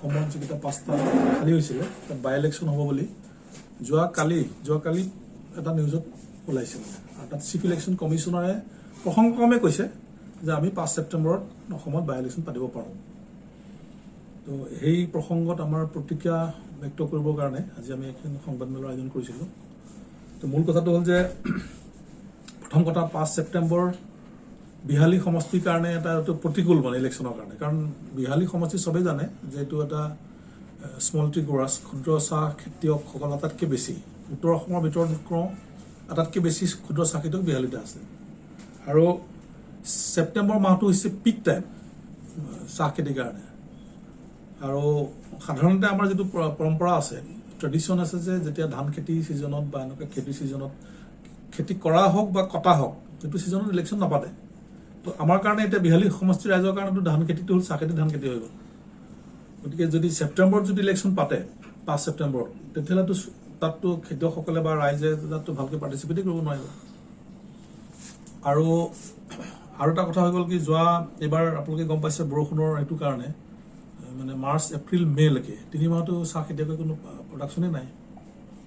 অসমত যিকেইটা 5টা খালী হৈছিলে তাত বাই ইলেকশ্যন হ'ব বুলি যোৱাকালি এটা নিউজত ওলাইছিল আৰু তাত চিফ ইলেকশ্যন কমিশ্যনাৰে প্ৰসংগক্ৰমে কৈছে যে আমি 5 ছেপ্টেম্বৰত অসমত বাই ইলেকশ্যন পাতিব পাৰোঁ। তো সেই প্ৰসংগত আমাৰ প্ৰতিক্ৰিয়া ব্যক্ত কৰিবৰ কাৰণে আজি আমি এখন সংবাদমেলৰ আয়োজন কৰিছিলোঁ। তো মূল কথাটো হ'ল যে প্ৰথম কথা 5 ছেপ্টেম্বৰ বিহালী সমষ্টিৰ কাৰণে এটা প্ৰতিকূল মানে ইলেকশ্যনৰ কাৰণে, কাৰণ বিহালী সমষ্টি চবেই জানে যে এইটো এটা স্মল টি গ্ৰ'ৱাৰ্ছ ক্ষুদ্ৰ চাহ খেতিয়কসকল আটাইতকৈ বেছি উত্তৰ অসমৰ ভিতৰত কওঁ আটাইতকৈ বেছি ক্ষুদ্ৰ চাহ খেতিয়ক বিহালীতে আছে। আৰু ছেপ্টেম্বৰ মাহটো হৈছে পিক টাইম চাহ খেতিৰ কাৰণে। আৰু সাধাৰণতে আমাৰ যিটো পৰম্পৰা আছে, ট্ৰেডিশ্যন আছে যে যেতিয়া ধান খেতি ছিজনত বা এনেকুৱা খেতিৰ ছিজনত খেতি কৰা হওক বা কটা হওক সেইটো ছিজনত ইলেকশ্যন নাপাতে। তো আমাৰ কাৰণে এতিয়া বিহালী সমষ্টিৰ ৰাইজৰ কাৰণেতো ধান খেতিটো হ'ল চাহ খেতি ধান খেতি হৈ গ'ল। গতিকে যদি ছেপ্টেম্বৰত যদি ইলেকশ্যন পাতে 5 ছেপ্টেম্বৰত তেতিয়াহ'লেতো তাততো খেতিয়কসকলে বা ৰাইজে তাততো ভালকৈ পাৰ্টিচিপেটেই কৰিব নোৱাৰিব। আৰু এটা কথা হৈ গ'ল কি এইবাৰ আপোনালোকে গম পাইছে বৰষুণৰ সেইটো কাৰণে মানে মাৰ্চ এপ্ৰিল মে'লৈকে 3 মাহতো চাহ খেতিয়কৰ কোনো প্ৰডাকশ্যনেই নাই,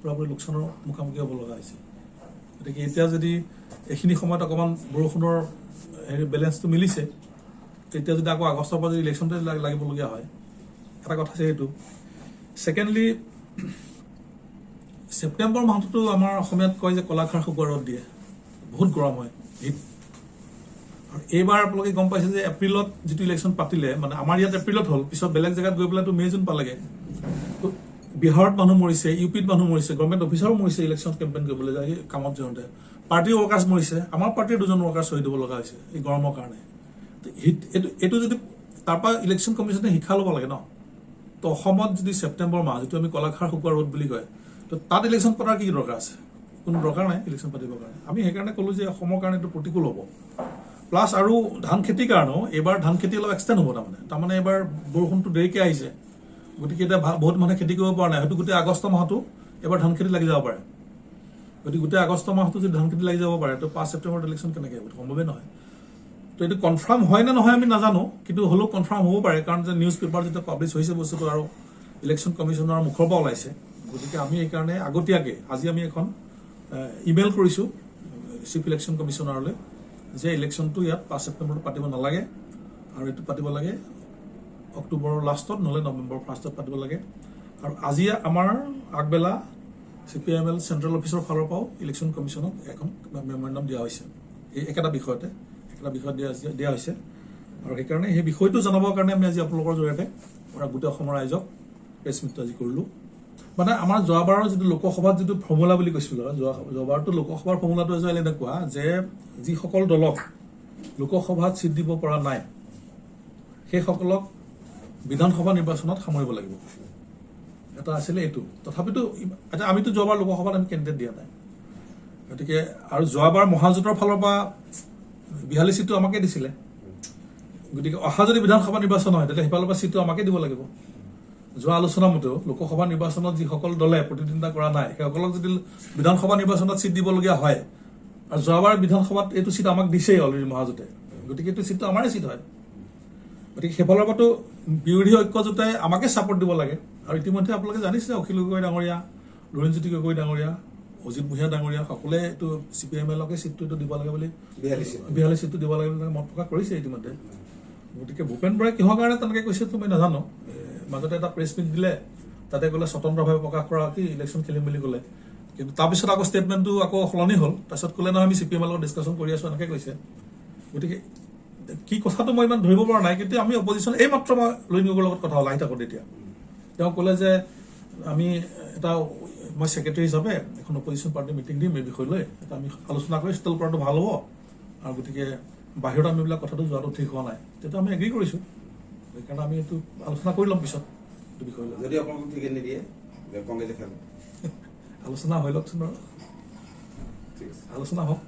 পূৰাপূৰি লোকচানৰ মুখামুখি হ'ব লগা হৈছে। গতিকে এতিয়া যদি এইখিনি সময়ত অকণমান বৰষুণৰ বেলেঞ্চটো মিলিছে, তেতিয়া যদি আকৌ আগষ্টৰ পৰা যদি ইলেকশ্যনতে লাগিবলগীয়া হয়, এটা কথা আছে সেইটো। ছেকেণ্ডলি ছেপ্টেম্বৰ মাহটোতো আমাৰ অসমীয়াত কয় যে কলাখাৰ শুকুৱাই ৰ'দ দিয়ে, বহুত গৰম হয় হিট। আৰু এইবাৰ আপোনালোকে গম পাইছে যে এপ্ৰিলত যিটো ইলেকশ্যন পাতিলে, মানে আমাৰ ইয়াত এপ্ৰিলত হ'ল, পিছত বেলেগ জেগাত গৈ পেলাইতো মে' জুন পালেগে। তো বিহাৰত মানুহ মৰিছে, ইউপিত মানুহ মৰিছে, গভৰ্ণমেণ্ট অফিচাৰো মৰিছে ইলেকশ্যন কেম্পেইন কৰিবলৈ যায় কামত যাওঁতে। পাৰ্টিৰ ৱৰ্কাৰ্ছ মৰিছে, আমাৰ পাৰ্টিৰ 2জন ৱৰ্কাৰ্ছ শ্বহীদ হ'ব লগা হৈছে এই গৰমৰ কাৰণে। এইটো যদি তাৰপৰা ইলেকশ্যন কমিশ্যনে শিক্ষা ল'ব লাগে ন। তো অসমত যদি ছেপ্টেম্বৰ মাহ যিটো আমি কলাখাৰ শুকুৱাই ৰ'দ বুলি কয়, তো তাত ইলেকশ্যন পতাৰ কি দৰকাৰ আছে? কোনো দৰকাৰ নাই ইলেকশ্যন পাতিবৰ কাৰণে। আমি সেইকাৰণে ক'লোঁ যে অসমৰ কাৰণে এইটো প্ৰতিকূল হ'ব। প্লাছ আৰু ধান খেতিৰ কাৰণেও এইবাৰ ধান খেতি অলপ এক্সটেণ্ড হ'ব। তাৰমানে এইবাৰ বৰষুণটো দেৰিকৈ আহিছে, গতিকে এতিয়া বহুত মানুহে খেতি কৰিব পৰা নাই। হয়তো গোটেই আগষ্ট মাহতো এবাৰ ধান খেতি লাগি যাব পাৰে। গতিকে গোটেই আগষ্ট মাহতো যদি ধান খেতি লাগি যাব পাৰে, তো 5 ছেপ্টেম্বৰত ইলেকশ্যন কেনেকৈ হ'ব? সম্ভৱেই নহয়। তো এইটো কনফাৰ্ম হয় নে নহয় আমি নাজানো, কিন্তু হ'লেও কনফাৰ্ম হ'ব পাৰে, কাৰণ যে নিউজ পেপাৰ যেতিয়া পাব্লিছ হৈছে বস্তুটো আৰু ইলেকশ্যন কমিশ্যনাৰৰ মুখৰ পৰা ওলাইছে। গতিকে আমি এইকাৰণে আগতীয়াকৈ আজি আমি এখন ইমেইল কৰিছোঁ চিফ ইলেকশ্যন কমিশ্যনাৰলৈ যে ইলেকশ্যনটো ইয়াত 5 ছেপ্টেম্বৰত পাতিব নালাগে, আৰু এইটো পাতিব লাগে অক্টোবৰৰ লাষ্টত নহ'লে নৱেম্বৰৰ ফাৰ্ষ্টত পাতিব লাগে। আৰু আজি আমাৰ আগবেলা CPIML চেণ্ট্ৰেল অফিচৰ ফালৰ পৰাও ইলেকশ্যন কমিশ্যনক এখন মেমৰেণ্ডাম দিয়া হৈছে এই একেটা বিষয়ত দিয়া হৈছে। আৰু সেইকাৰণে সেই বিষয়টো জনাবৰ কাৰণে আমি আজি আপোনালোকৰ জৰিয়তে গোটেই অসমৰ ৰাইজক প্ৰেছ মিটটো আজি কৰিলোঁ। মানে আমাৰ যোৱাবাৰৰ যিটো লোকসভাত যিটো ফৰ্মুলা বুলি কৈছিলোঁ, যোৱাবাৰটো লোকসভাৰ ফৰ্মুলাটো হৈছে এনেকুৱা যে যিসকল দলক লোকসভাত ছিট দিব পৰা নাই সেইসকলক বিধানসভা নিৰ্বাচনত সামৰিব লাগিব, এটা আছিলে এইটো। তথাপিতো আমিতো যোৱাবাৰ লোকসভাত আমি কেণ্ডিডেট দিয়া নাই। গতিকে আৰু যোৱাবাৰ মহাজোঁটৰ ফালৰ পৰা 42 ছিটটো আমাকে দিছিলে। গতিকে অহা যদি বিধানসভা নিৰ্বাচন হয় তেতিয়া সেইফালৰ পৰা ছিটটো আমাকে দিব লাগিব। যোৱা আলোচনা মতেও লোকসভা নিৰ্বাচনত যিসকল দলে প্ৰতিদ্বন্দ্বিতা কৰা নাই সেইসকলক যদি বিধানসভা নিৰ্বাচনত ছিট দিবলগীয়া হয়, আৰু যোৱাবাৰ বিধানসভাত এইটো ছিট আমাক দিছেই অলৰেডি মহাজোঁটে, গতিকে এইটো ছিটটো আমাৰে ছিট হয়। গতিকে সেইফালৰ পৰাতো বিৰোধী ঐক্যজোঁটে আমাকে ছাপোৰ্ট দিব লাগে। আৰু ইতিমধ্যে আপোনালোকে জানিছে অখিল গগৈ ডাঙৰীয়া, লুৰিণজ্যোতি গগৈ ডাঙৰীয়া, অজিত বুঢ়ীয়া ডাঙৰীয়া সকলোৱে এইটো CPIMLকে ছিটটো দিব লাগে বুলি 42 ছিটটো দিব লাগে বুলি মত প্ৰকাশ কৰিছে ইতিমধ্যে। গতিকে ভূপেন বৰাই কিহৰ কাৰণে তেনেকৈ কৈছে মই নাজানো। মাজতে এটা প্ৰেছ মিট দিলে, তাতে ক'লে স্বতন্ত্ৰভাৱে প্ৰকাশ কৰা কি ইলেকশ্যন খেলিম বুলি ক'লে, কিন্তু তাৰপিছত আকৌ ষ্টেটমেণ্টটো আকৌ সলনি হ'ল। তাৰপিছত ক'লে নহয় আমি CPIML লগত ডিছকাশ্যন কৰি আছোঁ এনেকৈ কৈছে। গতিকে কি কথাটো মই ইমান ধৰিব পৰা নাই, কিন্তু আমি অপজিশ্যন এইমাত্ৰ মই লুৰিণ গগৈৰ লগত কথা হ'ল আহি থাকোঁ তেতিয়া তেওঁ ক'লে যে মই ছেক্ৰেটাৰী হিচাপে এখন অপজিশ্যন পাৰ্টি মিটিং দিম এই বিষয় লৈ, এটা আমি আলোচনা কৰি ষ্টেল কৰাটো ভাল হ'ব। আৰু গতিকে বাহিৰত আমি এইবিলাক কথাটো যোৱাটো ঠিক হোৱা নাই, তেতিয়া আমি এগ্ৰী কৰিছোঁ। সেইকাৰণে আমি এইটো আলোচনা কৰি ল'ম পিছত এইটো বিষয় লৈ। যদি আপোনালোকক টিকেট নিদিয়ে কংগ্ৰেছে খাব, আলোচনা হৈ লওকচোন বাৰু, আলোচনা হওক।